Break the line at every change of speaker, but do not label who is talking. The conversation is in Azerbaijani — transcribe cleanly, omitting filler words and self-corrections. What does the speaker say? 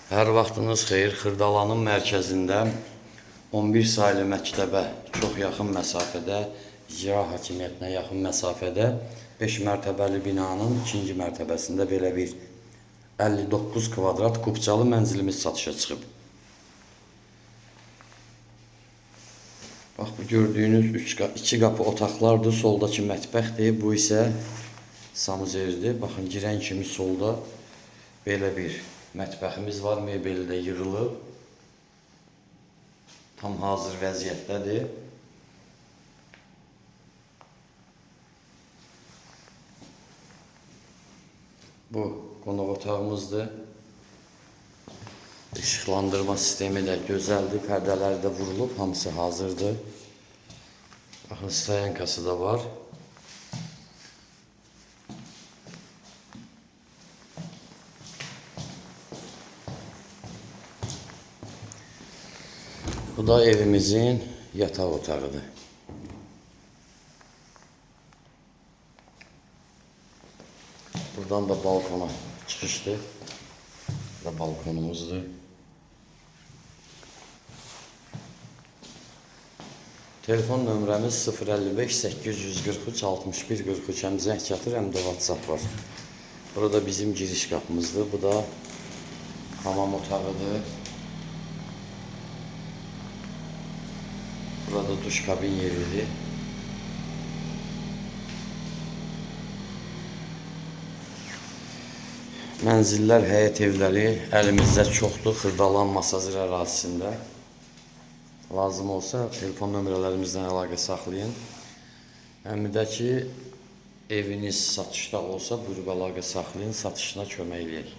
Hər vaxtınız xeyir. Xırdalanın mərkəzində 11 saylı məktəbə çox yaxın məsafədə, icra hakimiyyətinə yaxın məsafədə 5 mərtəbəli binanın 2-ci mərtəbəsində belə bir 59 kvadrat kubcalı mənzilimiz satışa çıxıb. Bax, bu gördüyünüz 2 qapı otaqlardır. Soldakı mətbəxdir. Bu isə sanuzerdir. Baxın, girən kimi solda belə bir mətbəximiz var. Mebeli də yığılıb. Tam hazır vəziyyətdədir. Bu qonaq otağımızdır. İşıqlandırma sistemi də gözəldir. Pərdələri də vurulub. Hamısı hazırdır. Baxın, stoyankası da var. Bu da evimizin yataq otağıdır. Buradan da balkona çıxışdır. Bu da balkonumuzdur. Telefon nömrəmiz 055 843 61 43. Həm zəng çatır, həm də WhatsApp var. Burada bizim giriş qapımızdır. Bu da hamam otağıdır. Burada duş kabin yeridir. Mənzillər, həyət evləri əlimizdə çoxdur. Xırdalan Masazır ərazisində. Lazım olsa telefon nömrələrimizdən əlaqə saxlayın. Həm də ki, eviniz satışda olsa buyurub əlaqə saxlayın, satışına kömək eləyək.